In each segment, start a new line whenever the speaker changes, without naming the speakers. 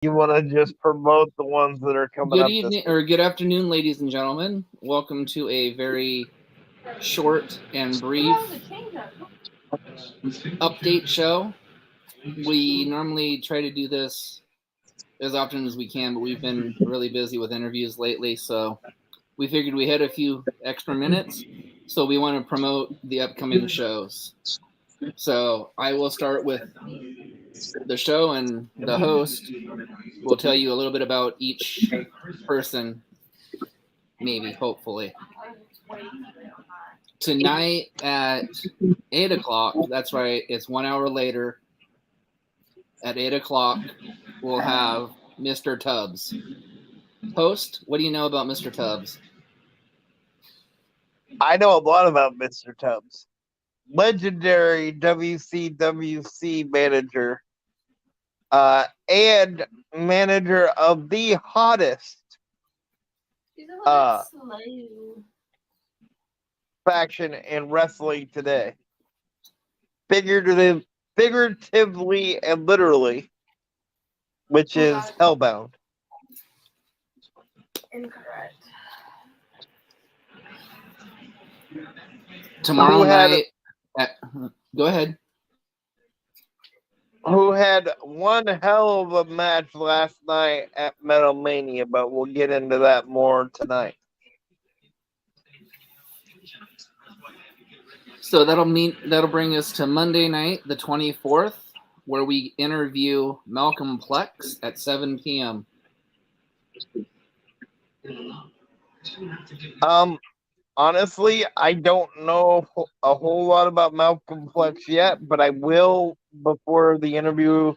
You want to just promote the ones that are coming
Good
up this
evening
week?
or good afternoon, ladies and gentlemen. Welcome to a very short and brief update show. We normally try to do this as often as we can, but we've been really busy with interviews lately, so we figured we had a few extra minutes, so we want to promote the upcoming shows. So I will start with the show, and the host will tell you a little bit about each person, maybe, hopefully. Tonight at 8 o'clock, that's right, it's 1 hour later. At 8 o'clock, we'll have Mr. Tubbs. Host, what do you know about Mr. Tubbs?
I know a lot about Mr. Tubbs. Legendary WCWC manager, and manager of the hottest faction in wrestling today. Figuratively and literally, which is Hellbound.
Incorrect.
Tomorrow night. Go ahead.
Who had one hell of a match last night at Metal Mania, but we'll get into that more tonight.
So that'll bring us to Monday night, the 24th, where we interview Malcolm Plex at 7 p.m.
Honestly, I don't know a whole lot about Malcolm Plex yet, but I will before the interview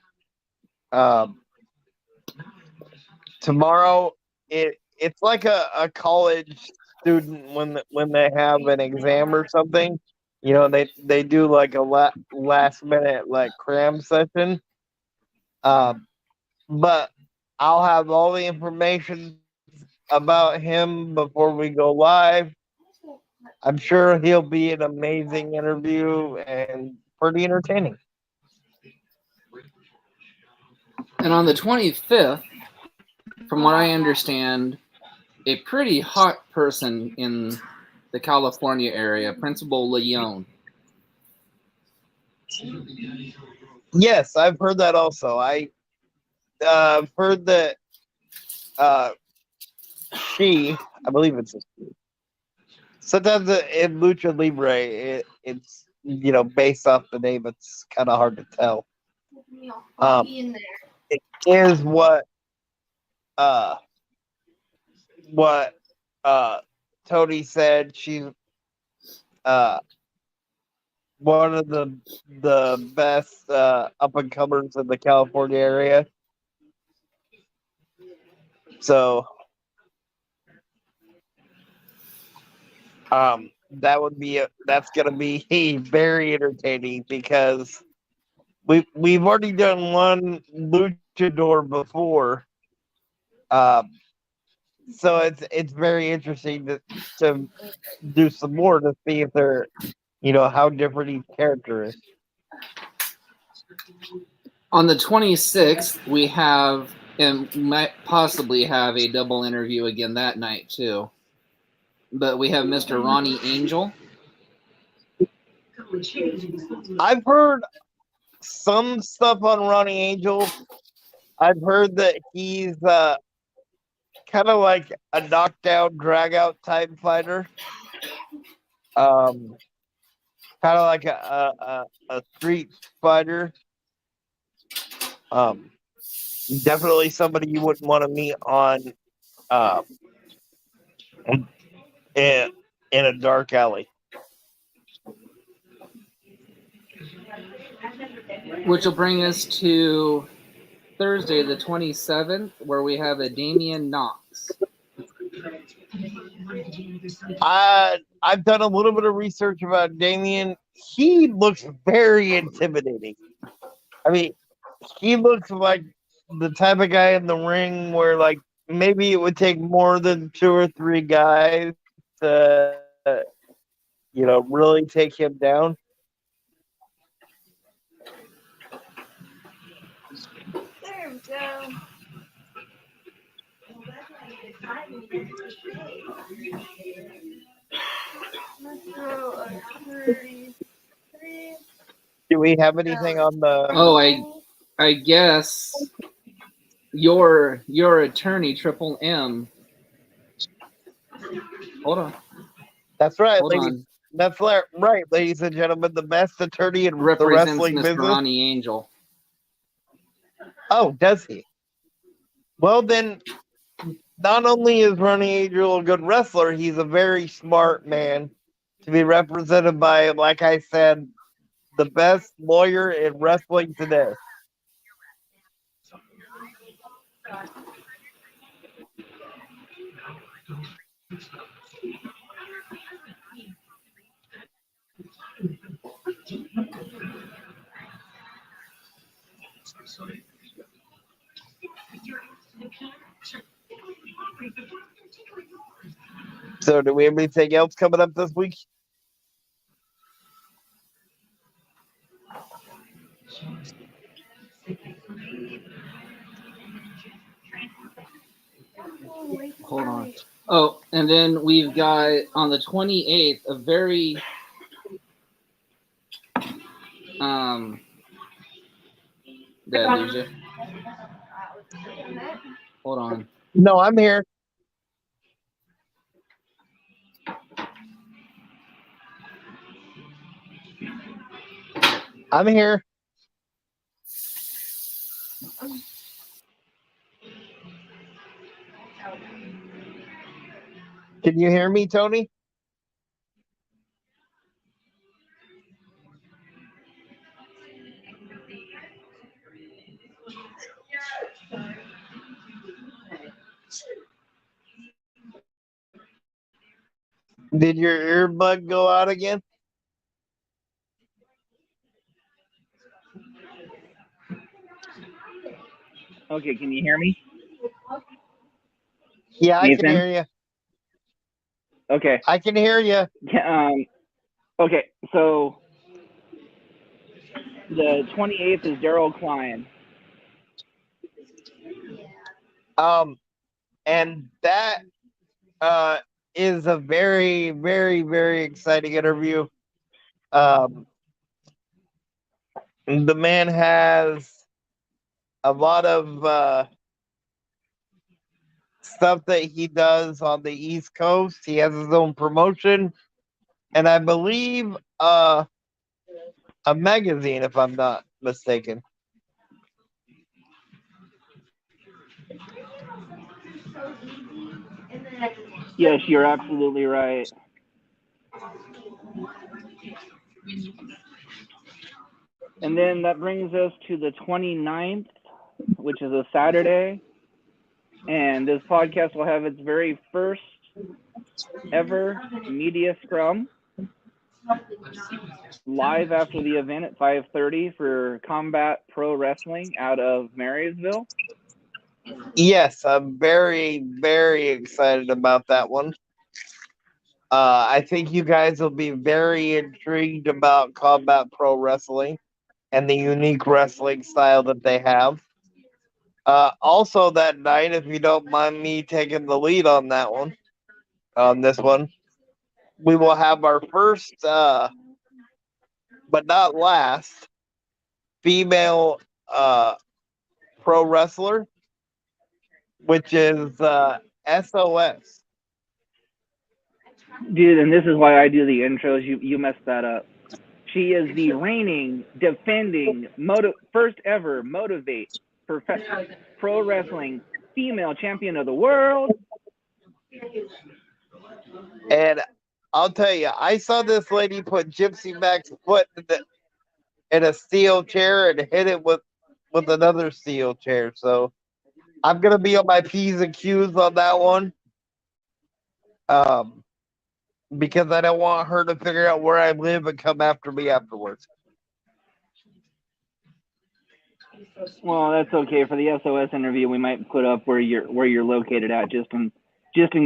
tomorrow. It's like a college student when they have an exam or something. You know, they do like a last minute like cram session. But I'll have all the information about him before we go live. I'm sure he'll be an amazing interview and pretty entertaining.
And on the 25th, from what I understand, a pretty hot person in the California area, Principal Leon.
Yes, I've heard that also. I've heard that I believe it's a she. Sometimes in Lucha Libre, it's based off the name. It's kind of hard to tell. It is uh what Tony said. She's one of the best up and comers in the California area. So that's gonna be very entertaining because we've already done one luchador before. So it's very interesting to do some more to see if they're how different each character is.
On the 26th, we have and might possibly have a double interview again that night too. But we have Mr. Ronnie Angel.
I've heard some stuff on Ronnie Angel. I've heard that he's kind of like a knockdown, drag out type fighter. Kind of like a street fighter. Definitely somebody you wouldn't want to meet on in a dark alley.
Which will bring us to Thursday, the 27th, where we have a Damian Knox.
I've done a little bit of research about Damian. He looks very intimidating. I mean, he looks like the type of guy in the ring where, like, maybe it would take more than 2 or 3 guys to, really take him down.
There we go.
Do we have anything on the?
Oh, I guess your attorney, Triple M. Hold on.
That's right,
Hold
ladies.
on.
That's right, ladies and gentlemen. The best attorney in the
Represents
wrestling
Mr.
business.
Ronnie Angel.
Oh, does he? Well, then, not only is Ronnie Angel a good wrestler, he's a very smart man to be represented by, like I said, the best lawyer in wrestling today. So, do we have anything else coming up this week?
Hold on. Oh, and then we've got on the 28th a very did I lose you? Hold on.
No, I'm here. I'm here. Can you hear me, Tony? Did your earbud go out again?
Okay, can you hear me?
Yeah, I can
Nathan?
hear you.
Okay.
I can hear you.
Okay, so the 28th is Daryl Klein.
And that is a very, very, very exciting interview. The man has a lot of stuff that he does on the East Coast. He has his own promotion, and I believe a magazine, if I'm not mistaken.
Yes, you're absolutely right. And then that brings us to the 29th, which is a Saturday. And this podcast will have its very first ever media scrum live after the event at 5:30 for Combat Pro Wrestling out of Marysville.
Yes, I'm very, very excited about that one. I think you guys will be very intrigued about Combat Pro Wrestling and the unique wrestling style that they have. Also, that night, if you don't mind me taking the lead on that one, on this one, we will have our first, but not last, female pro wrestler, which is SOS.
Dude, and this is why I do the intros. You messed that up. She is the reigning, defending, first ever Motivate Pro Wrestling female champion of the world.
And I'll tell you, I saw this lady put Gypsy Mac's foot in a steel chair and hit it with another steel chair. So I'm gonna be on my P's and Q's on that one. Because I don't want her to figure out where I live and come after me afterwards.
Well, that's okay. For the SOS interview, we might put up where you're located at, just in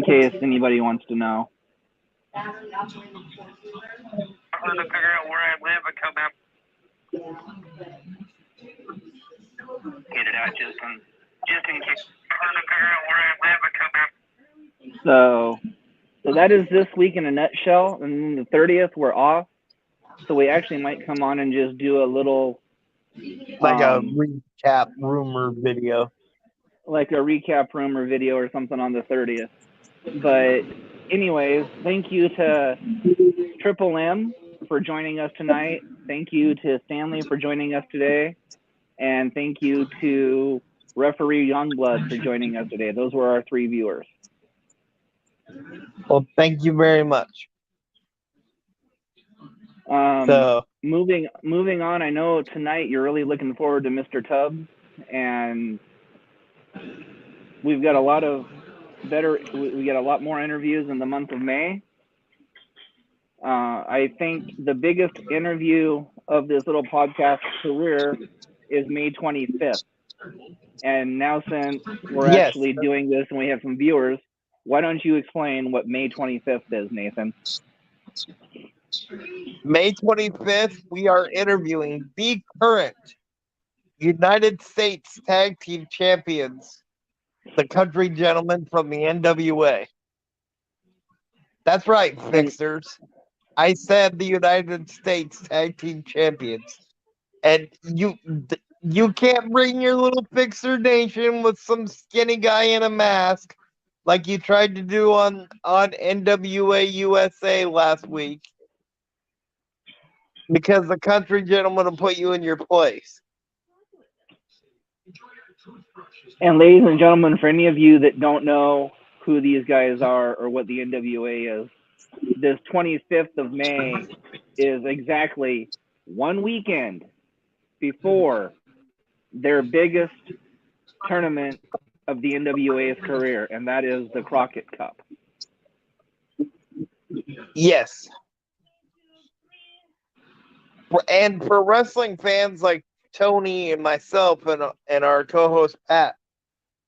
case anybody wants to know.
Her to figure out where I live and come after. Located at just in case. Her to figure out where I live and come after.
So that is this week in a nutshell. And then the 30th, we're off. So we actually might come on and just do a little
like a recap rumor video.
Like a recap rumor video or something on the 30th. But anyways, thank you to Triple M for joining us tonight. Thank you to Stanley for joining us today. And thank you to Referee Youngblood for joining us today. Those were our 3 viewers.
Well, thank you very much.
Moving on, I know tonight you're really looking forward to Mr. Tubbs, and we've got a lot more interviews in the month of May. I think the biggest interview of this little podcast career is May 25th. And now since we're actually doing this and we have some viewers, why don't you explain what May 25th is, Nathan?
May 25th, we are interviewing the current United States Tag Team Champions, the Country Gentlemen from the NWA. That's right, Fixers. I said the United States Tag Team Champions. And you can't bring your little Fixer Nation with some skinny guy in a mask like you tried to do on NWA USA last week, because the Country Gentlemen will put you in your place.
And ladies and gentlemen, for any of you that don't know who these guys are or what the NWA is, this 25th of May is exactly one weekend before their biggest tournament of the NWA's career, and that is the Crockett Cup.
Yes. And for wrestling fans like Tony and myself and our co-host Pat,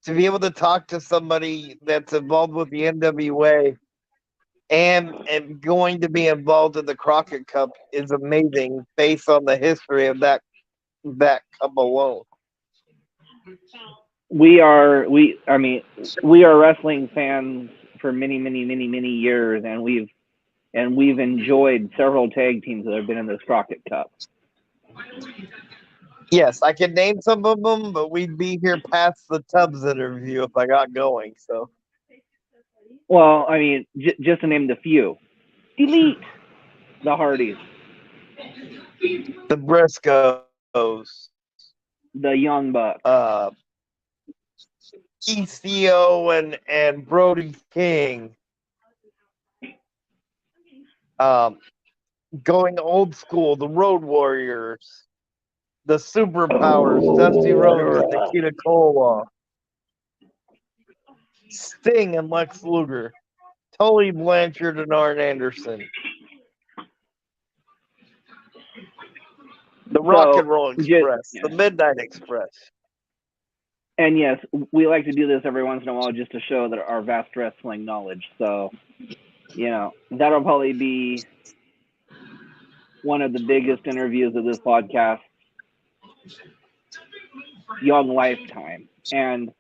to be able to talk to somebody that's involved with the NWA and going to be involved in the Crockett Cup is amazing based on the history of that cup alone.
We are wrestling fans for many years, and we've enjoyed several tag teams that have been in this Crockett Cup.
Yes, I could name some of them, but we'd be here past the Tubbs interview if I got going. So,
well, I mean, just to name the few: Elite, the Hardys,
the Briscoes,
the Young Bucks,
ECO and Brody King. Going old school, the Road Warriors, the Superpowers, Dusty Rhodes and Nikita Koloff, Sting and Lex Luger, Tully Blanchard and Arn Anderson, the Rock and Roll Express, the Midnight Express.
And yes, we like to do this every once in a while just to show that our vast wrestling knowledge. So, that'll probably be one of the biggest interviews of this podcast, young lifetime. And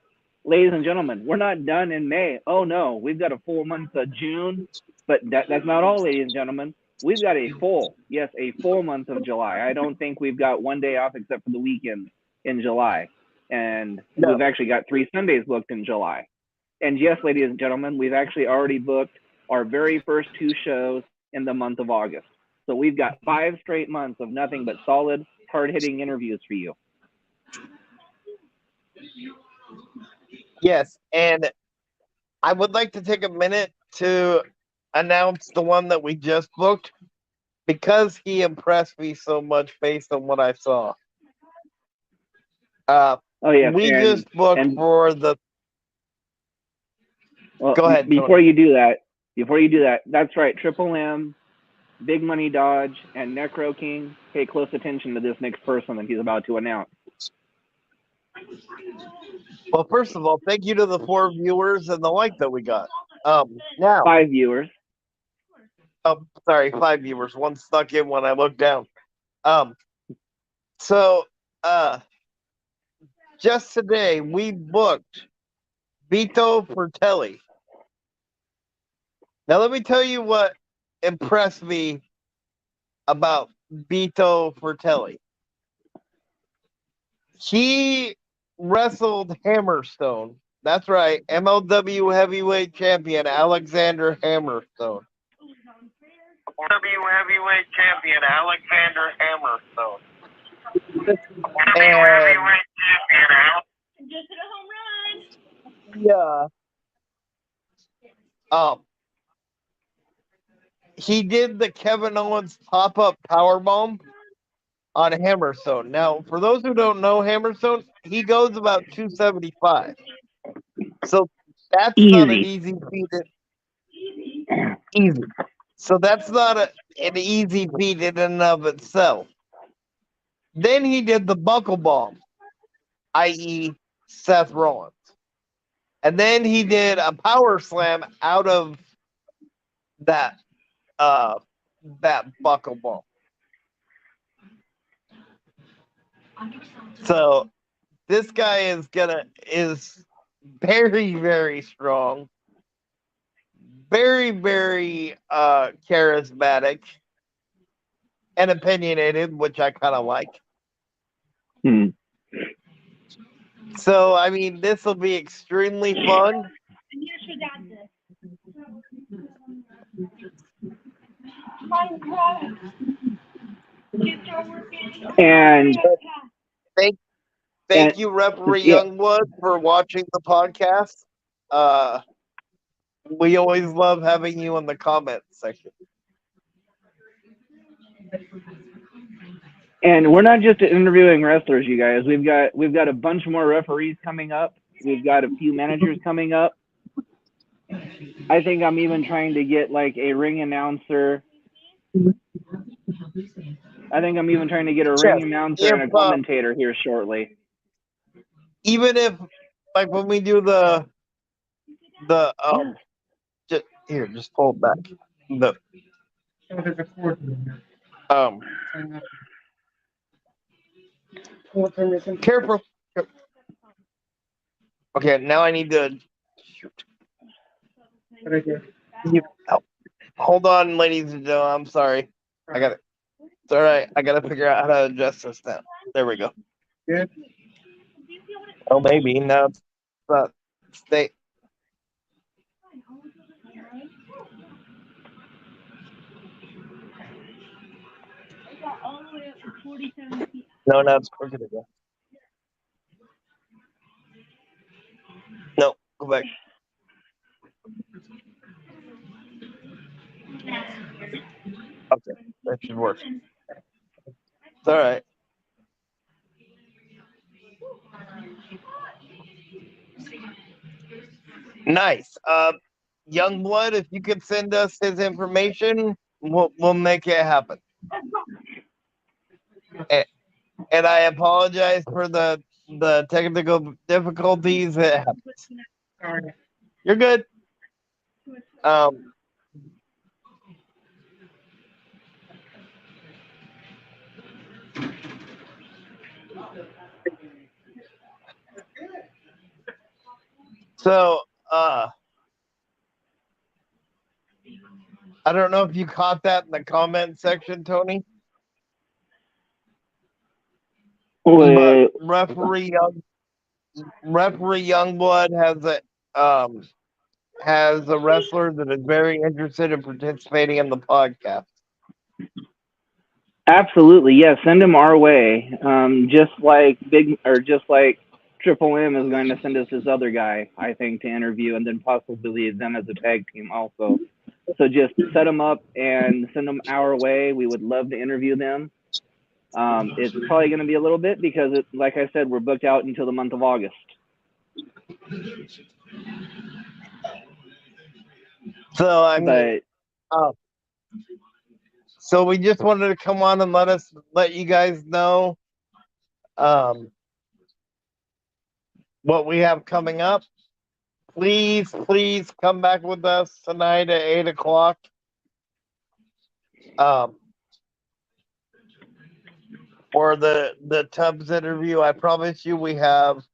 ladies and gentlemen, we're not done in May. Oh no, we've got a full month of June, but that's not all, ladies and gentlemen. We've got a full month of July. I don't think we've got one day off except for the weekend in July. And we've actually got 3 Sundays booked in July. And yes, ladies and gentlemen, we've actually already booked our very first 2 shows in the month of August. So we've got 5 straight months of nothing but solid, hard-hitting interviews for you.
Yes, and I would like to take a minute to announce the one that we just booked, because he impressed me so much based on what I saw. We just booked for the...
Well,
go ahead,
Before you do that, that's right, Triple M, Big Money Dodge, and Necro King. Pay close attention to this next person that he's about to announce.
Well, first of all, thank you to the 4 viewers and the like that we got. Now
5 viewers.
Oh, sorry, 5 viewers. 1 stuck in when I looked down. Just today we booked Vito Fratelli. Now let me tell you what impressed me about Vito Fratelli. He wrestled Hammerstone. That's right, MLW heavyweight champion Alexander Hammerstone. Heavyweight champion Alexander Hammerstone. And
Just hit a home run.
yeah, he did the Kevin Owens pop-up powerbomb on Hammerstone. Now, for those who don't know Hammerstone, he goes about 275. So that's not an easy feat. Easy. So that's not an easy feat in and of itself. Then he did the buckle bomb, i.e., Seth Rollins. And then he did a power slam out of that buckle bomb. So this guy is very, very strong, very, very charismatic and opinionated, which I kind of like. So I mean, this will be extremely fun.
And here's your dad this.
And
Thank you, Referee Youngwood, for watching the podcast. We always love having you in the comment section.
And we're not just interviewing wrestlers, you guys. We've got a bunch more referees coming up. We've got a few managers coming up. I think I'm even trying to get like a ring announcer. I think I'm even trying to get a ring announcer and a commentator here shortly.
Even if, like, when we do just pull it back. Careful. Okay, now I need to shoot. Hold on, ladies and gentlemen. I'm sorry. I got it. It's all right. I got to figure out how to adjust this now. There we go. Good. Oh, maybe. No, it's not. Stay. No, it's crooked again. No, go back. Okay, that should work. It's all right. Nice. Youngblood, if you could send us his information, we'll make it happen. And I apologize for the technical difficulties. It happens. You're good. So, I don't know if you caught that in the comment section, Tony. But referee Youngblood has a wrestler that is very interested in participating in the podcast.
Absolutely, yes. Send him our way. Just like Triple M is going to send us this other guy, I think, to interview, and then possibly them as a tag team also. So just set them up and send them our way. We would love to interview them. It's probably going to be a little bit because, like I said, we're booked out until the month of August.
So I mean, so we just wanted to come on and let you guys know what we have coming up. Please come back with us tonight at 8:00. For the Tubbs interview. I promise you we have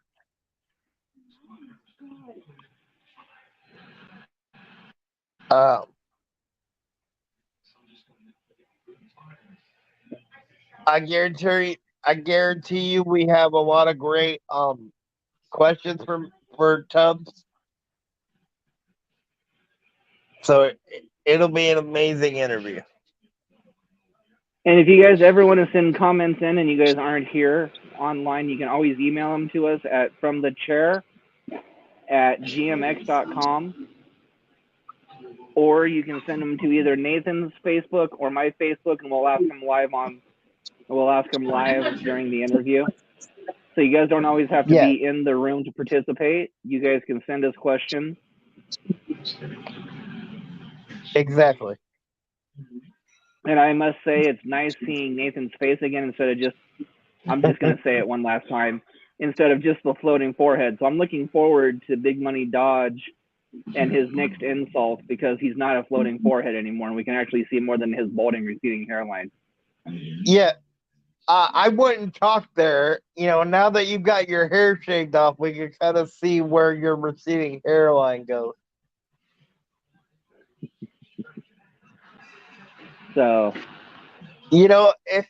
I guarantee you, we have a lot of great questions for Tubbs. So it'll be an amazing interview.
And if you guys ever want to send comments in and you guys aren't here online, you can always email them to us at fromthechair@gmx.com, or you can send them to either Nathan's Facebook or my Facebook, and we'll ask them live during the interview. So you guys don't always have to
Yeah.
be in the room to participate. You guys can send us questions.
Exactly.
And I must say, it's nice seeing Nathan's face again instead of just, I'm just going to say it one last time, instead of just the floating forehead. So I'm looking forward to Big Money Dodge and his next insult, because he's not a floating forehead anymore, and we can actually see more than his balding, receding hairline.
Yeah. I wouldn't talk there. Now that you've got your hair shaved off, we can kind of see where your receding hairline goes.
So,
if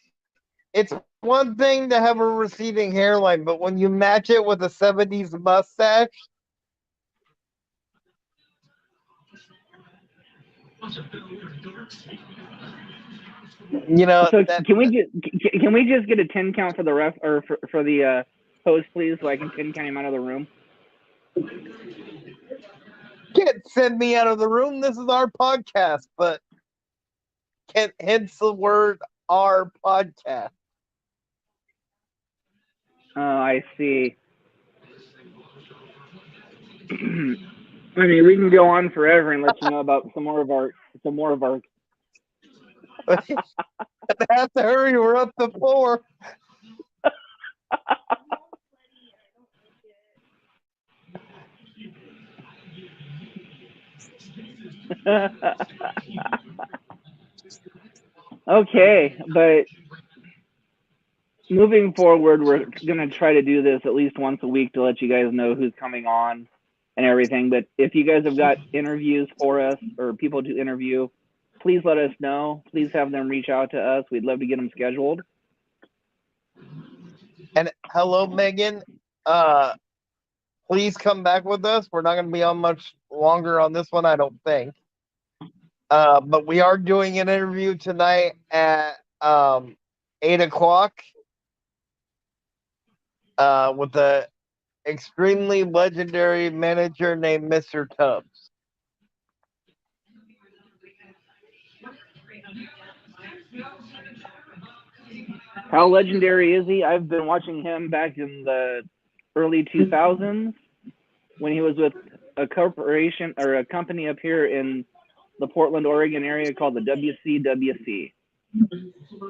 it's one thing to have a receding hairline, but when you match it with a 70s mustache,
so can we just get a 10 count for the ref, or for the host, please, so I can 10 count him out of the room?
Can't send me out of the room. This is our podcast, but hence the word "our podcast."
Oh, I see. I mean, we can go on forever and let you know about some more of our.
I have to hurry. We're up to 4.
Okay, but moving forward, we're going to try to do this at least once a week to let you guys know who's coming on and everything. But if you guys have got interviews for us or people to interview, please let us know. Please have them reach out to us. We'd love to get them scheduled.
And hello, Megan. Please come back with us. We're not going to be on much longer on this one, I don't think. But we are doing an interview tonight at 8 o'clock with a extremely legendary manager named Mr. Tubbs.
How legendary is he? I've been watching him back in the early 2000s when he was with a corporation or a company up here in the Portland, Oregon area called the WCWC.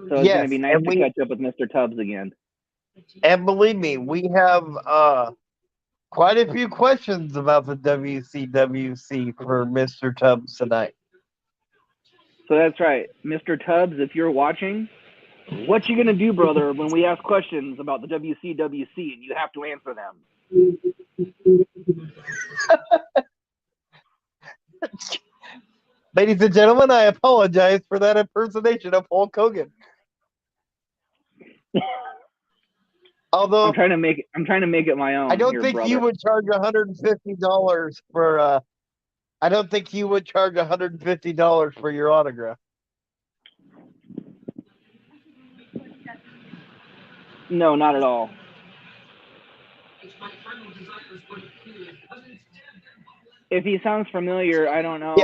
So it's going to be nice to catch up with Mr. Tubbs again.
And believe me, we have quite a few questions about the WCWC for Mr. Tubbs tonight.
So that's right. Mr. Tubbs, if you're watching, what you going to do, brother, when we ask questions about the WCWC and you have to answer them?
Ladies and gentlemen, I apologize for that impersonation of Hulk Hogan. Although
I'm trying to make it my own.
I don't think you would charge $150 for I don't think you would charge $150 for your autograph.
No, not at all. If he sounds familiar, I don't know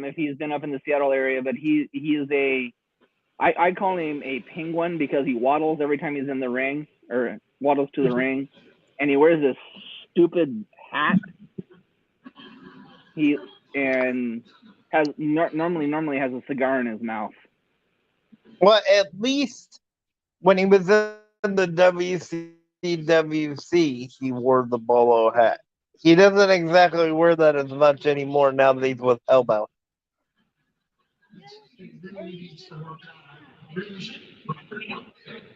if he's been up in the Seattle area, but he is I call him a penguin because he waddles every time he's in the ring, or waddles to the ring, and he wears this stupid hat. He has normally has a cigar in his mouth.
Well, at least when he was in the WCWC, he wore the bolo hat. He doesn't exactly wear that as much anymore now that he's with Hellbound.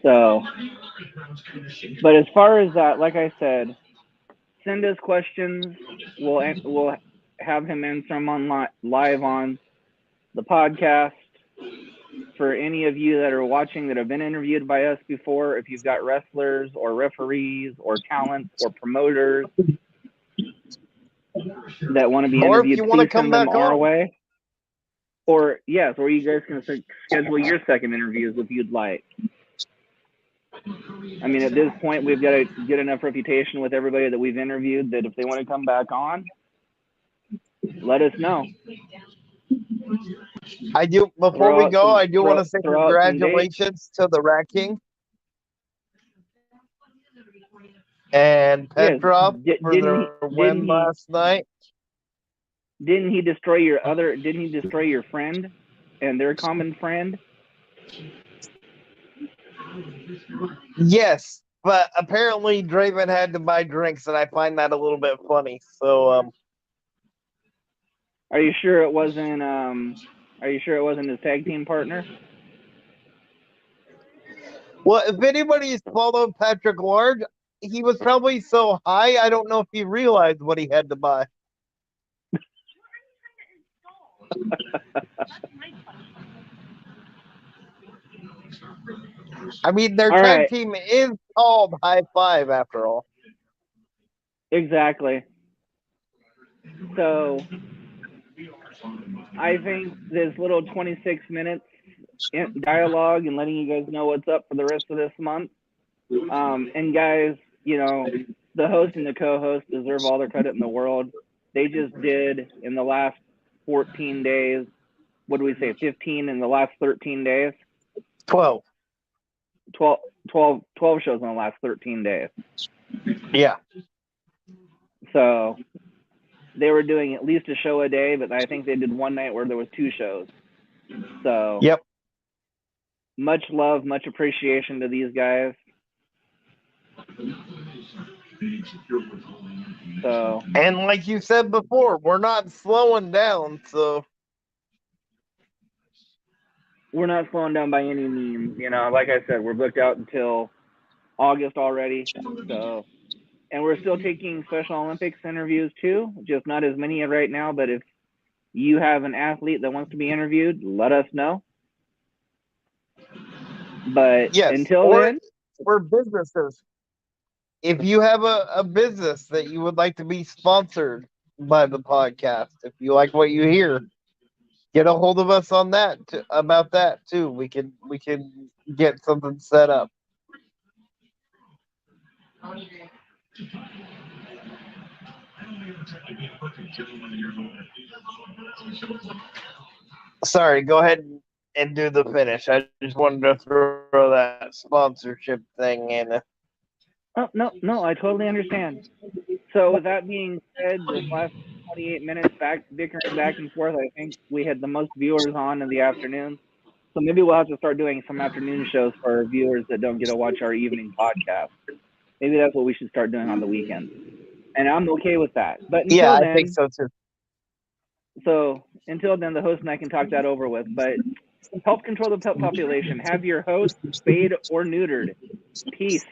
So, but as far as that, like I said, send us questions. We'll have him answer them live on the podcast. for any of you that are watching that have been interviewed by us before, if you've got wrestlers or referees or talents or promoters that want to be
Or if
interviewed,
you want to
please
come
send them
back
our
on.
way. Or yes, or you guys can schedule your second interviews if you'd like. I mean, at this point, we've got a good enough reputation with everybody that we've interviewed that if they want to come back on, let us know.
I do. Before we go, I do want to say
throw out some dates.
congratulations to the Rat King and Petrov for their win last night.
Didn't he destroy your friend and their common friend?
Yes, but apparently Draven had to buy drinks, and I find that a little bit funny. So,
are you sure it wasn't? Are you sure it wasn't his tag team partner?
Well, if anybody's followed Patrick Ward, he was probably so high, I don't know if he realized what he had to buy. I mean, their tag team is called High Five, after all.
Exactly. So, I think this little 26 minutes dialogue and letting you guys know what's up for the rest of this month. And guys, you know, the host and the co-host deserve all the credit in the world. They just did in the last 14 days. What do we say? 15 in the last 13 days?
12
shows in the last 13 days.
Yeah.
So they were doing at least a show a day, but I think they did one night where there was 2 shows. So
yep.
Much love, much appreciation to these guys. So,
and like you said before, we're not slowing down, so
we're not slowing down by any means. You know, like I said, we're booked out until August already. So, and we're still taking Special Olympics interviews too, just not as many right now. But if you have an athlete that wants to be interviewed, let us know. But
yes,
until then,
for businesses, if you have a business that you would like to be sponsored by the podcast, if you like what you hear, get a hold of us on that about that too. We can get something set up. Sorry, go ahead and do the finish. I just wanted to throw that sponsorship thing in.
Oh, no, I totally understand. So with that being said, this last 28 minutes bickering back and forth, I think we had the most viewers on in the afternoon. So maybe we'll have to start doing some afternoon shows for our viewers that don't get to watch our evening podcast. Maybe that's what we should start doing on the weekend. And I'm okay with that. But until then,
I think so too.
So until then, the host and I can talk that over with. But help control the pet population. Have your host spayed or neutered. Peace.